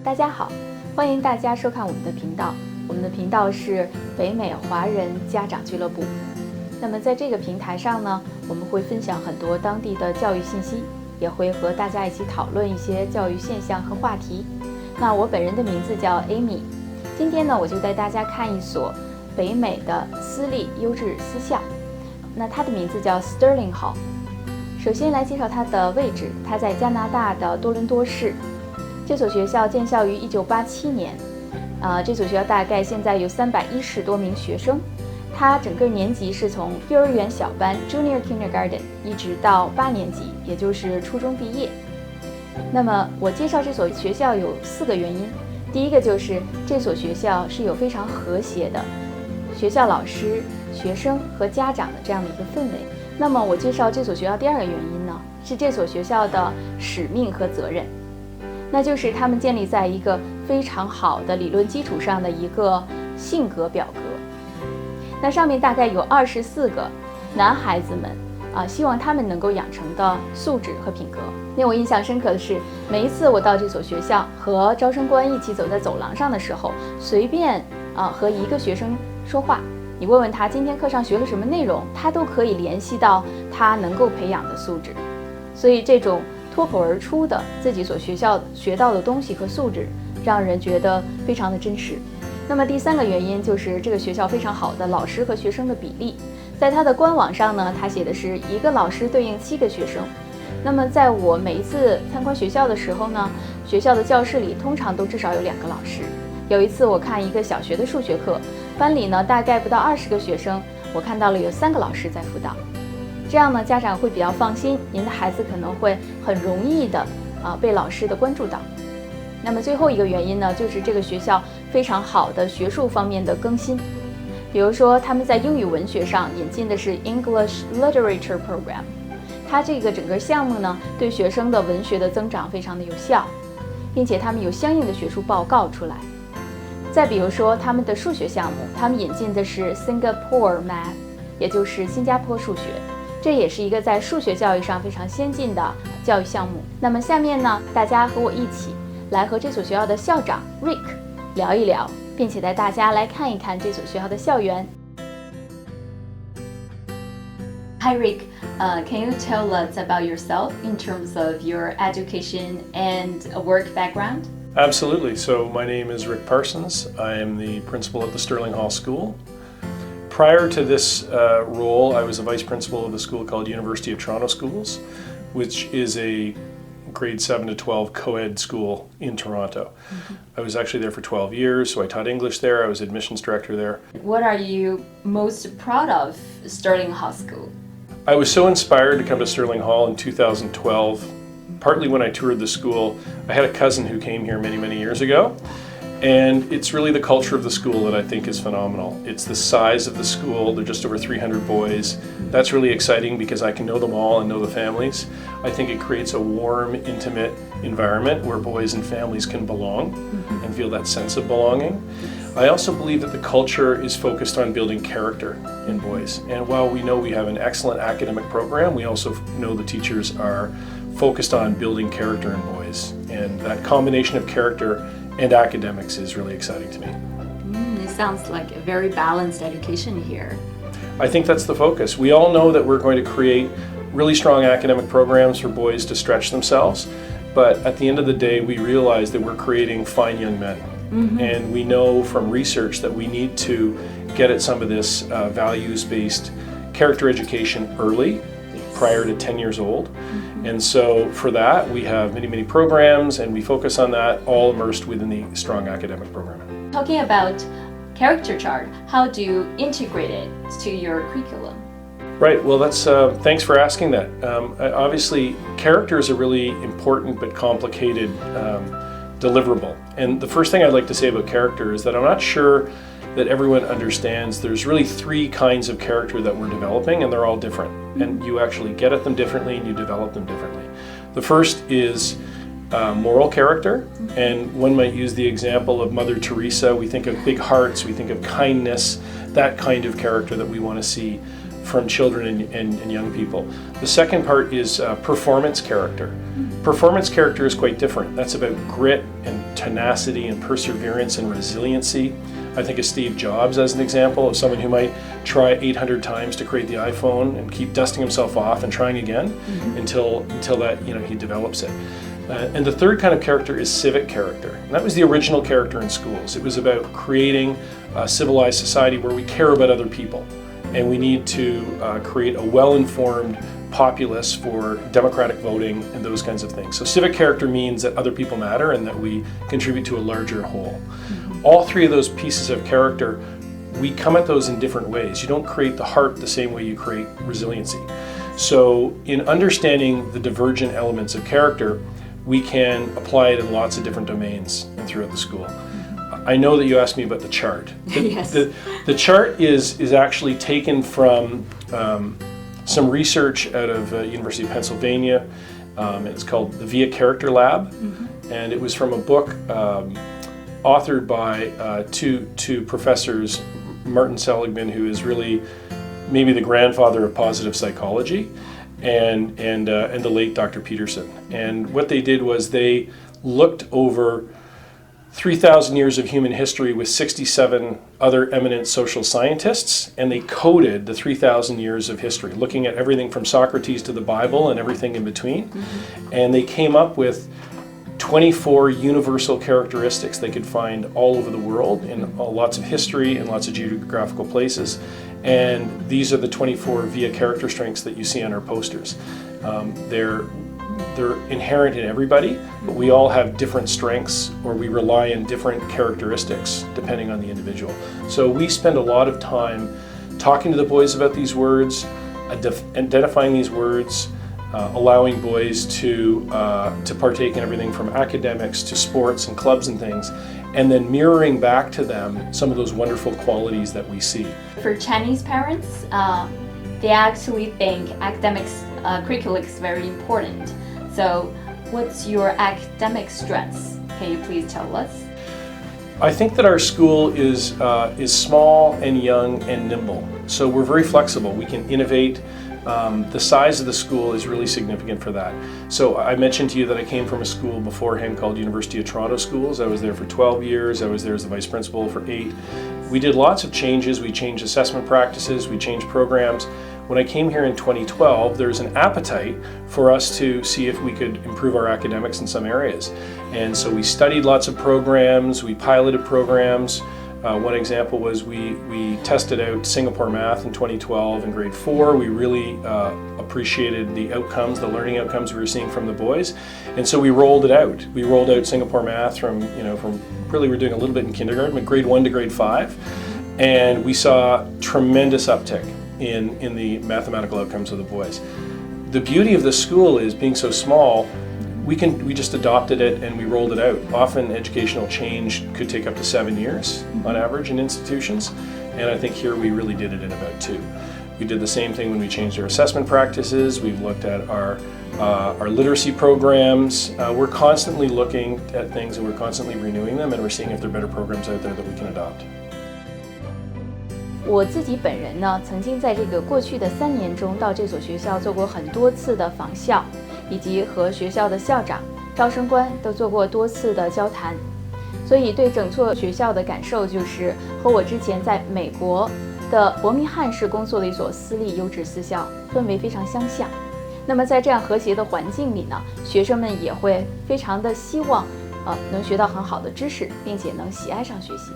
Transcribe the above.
大家好，欢迎大家收看我们的频道。我们的频道是北美华人家长俱乐部。那么在这个平台上呢，我们会分享很多当地的教育信息，也会和大家一起讨论一些教育现象和话题。那我本人的名字叫 Amy， 今天呢，我就带大家看一所北美的私立优质私校。那它的名字叫 Sterling Hall。首先来介绍它的位置，它在加拿大的多伦多市。这所学校建校于1987年，这所学校大概现在有310多名学生。它整个年级是从幼儿园小班 Junior Kindergarten 一直到8年级，也就是初中毕业。那么我介绍这所学校有4个原因。第一个就是这所学校是有非常和谐的学校老师、学生和家长的这样的一个氛围。那么我介绍这所学校第2个原因呢，是这所学校的使命和责任。那就是他们建立在一个非常好的理论基础上的一个性格表格。那上面大概有24个男孩子们希望他们能够养成的素质和品格。令我印象深刻的是，每一次我到这所学校和招生官一起走在走廊上的时候，随便和一个学生说话，你问问他今天课上学了什么内容，他都可以联系到他能够培养的素质。所以这种脱口而出的自己所学到的东西和素质，让人觉得非常的真实。那么第3个原因就是这个学校非常好的老师和学生的比例。在它的官网上呢，它写的是1个老师对应7个学生。那么在我每一次参观学校的时候呢，学校的教室里通常都至少有2个老师。有一次我看一个小学的数学课，班里呢大概不到20个学生，我看到了有3个老师在辅导。这样呢，家长会比较放心，您的孩子可能会很容易的被老师的关注到。那么最后一个原因呢，就是这个学校非常好的学术方面的更新。比如说他们在英语文学上引进的是 English Literature Program， 它这个整个项目呢，对学生的文学的增长非常的有效，并且他们有相应的学术报告出来。再比如说他们的数学项目，他们引进的是 Singapore Math， 也就是新加坡数学。这也是一个在数学教育上非常先进的教育项目。那么下面呢，大家和我一起来和这所学校的校长 Rick 聊一聊，并且带大家来看一看这所学校的校园。Hi Rick, can you tell us about yourself in terms of your education and work background? Absolutely. So my name is Rick Parsons. I am the principal at the Sterling Hall School. Prior to this role, I was a vice principal of a school called University of Toronto Schools, which is a grade 7 to 12 co-ed school in Toronto. I was actually there for 12 years, so I taught English there. I was admissions director there. What are you most proud of Sterling Hall School? I was so inspired to come to Sterling Hall in 2012, partly when I toured the school. I had a cousin who came here many, many years ago. And it's really the culture of the school that I think is phenomenal. It's the size of the school. They're just over 300 boys. That's really exciting because I can know them all and know the families. I think it creates a warm, intimate environment where boys and families can belong and feel that sense of belonging. I also believe that the culture is focused on building character in boys. And while we know we have an excellent academic program, we also know the teachers are focused on building character in boys. And that combination of character and academics is really exciting to me. It sounds like a very balanced education here. I think that's the focus. We all know that we're going to create really strong academic programs for boys to stretch themselves, but at the end of the day, we realize that we're creating fine young men. And we know from research that we need to get at some of this values-based character education early, prior to 10 years old. And so for that, we have many, many programs, and we focus on that, all immersed within the strong academic program. Talking about character chart, how do you integrate it to your curriculum? Right, well that's, thanks for asking that. Obviously, character is a really important but complicated deliverable. And the first thing I'd like to say about character is that I'm not sure that everyone understands there's really 3 kinds of character that we're developing, and they're all different. And you actually get at them differently and you develop them differently. The first is moral character, and one might use the example of Mother Teresa. We think of big hearts, we think of kindness, that kind of character that we want to see from children and young people. The second part is performance character. Performance character is quite different. That's about grit and tenacity and perseverance and resiliency. I think of Steve Jobs as an example of someone who might try 800 times to create the iPhone and keep dusting himself off and trying again until that he develops it. And the third kind of character is civic character. And that was the original character in schools. It was about creating a civilized society where we care about other people. And we need to create a well-informed populace for democratic voting and those kinds of things. So civic character means that other people matter and that we contribute to a larger whole. All three of those pieces of character, we come at those in different ways. You don't create the heart the same way you create resiliency. So in understanding the divergent elements of character, we can apply it in lots of different domains and throughout the school. I know that you asked me about the chart. Yes. The chart is actually taken from some research out of University of Pennsylvania. It's called the VIA Character Lab, and it was from a book authored by two professors, Martin Seligman, who is really maybe the grandfather of positive psychology, and the late Dr. Peterson. And what they did was they looked over 3,000 years of human history with 67 other eminent social scientists, and they coded the 3,000 years of history, looking at everything from Socrates to the Bible and everything in between. And they came up with 24 universal characteristics they could find all over the world in lots of history and lots of geographical places. And these are the 24 VIA character strengths that you see on our posters. They're inherent in everybody, but we all have different strengths, or we rely on different characteristics depending on the individual. So we spend a lot of time talking to the boys about these words, identifying these words, allowing boys to partake in everything from academics to sports and clubs and things, and then mirroring back to them some of those wonderful qualities that we see. For Chinese parents, they actually think academics curriculum is very important. So what's your academic strengths? Can you please tell us? I think that our school is small and young and nimble. So we're very flexible. We can innovate. The size of the school is really significant for that. So I mentioned to you that I came from a school beforehand called University of Toronto Schools. I was there for 12 years. I was there as the vice principal for 8. We did lots of changes. We changed assessment practices. We changed programs. When I came here in 2012, there was an appetite for us to see if we could improve our academics in some areas. And so we studied lots of programs. We piloted programs. One example was we tested out Singapore math in 2012 in grade 4. We really appreciated the outcomes, the learning outcomes we were seeing from the boys, and so we rolled it out. We rolled out Singapore math from really we're doing a little bit in kindergarten, but grade 1 to grade 5, and we saw tremendous uptick in the mathematical outcomes of the boys. The beauty of the school is being so small. We just adopted it and we rolled it out. Often educational change could take up to 7 years on average in institutions, and I think here we really did it in about 2. We did the same thing when we changed our assessment practices. We've looked at our literacy programs. We're constantly looking at things and we're constantly renewing them, and we're seeing if there are better programs out there that we can adopt. 我自己本人呢，曾经在这个过去的3年中，到这所学校做过很多次的访校，以及和学校的校长、招生官都做过多次的交谈，所以对整座学校的感受就是和我之前在美国的伯明翰市工作的一所私立优质私校氛围非常相像。那么在这样和谐的环境里呢，学生们也会非常的希望能学到很好的知识，并且能喜爱上学习。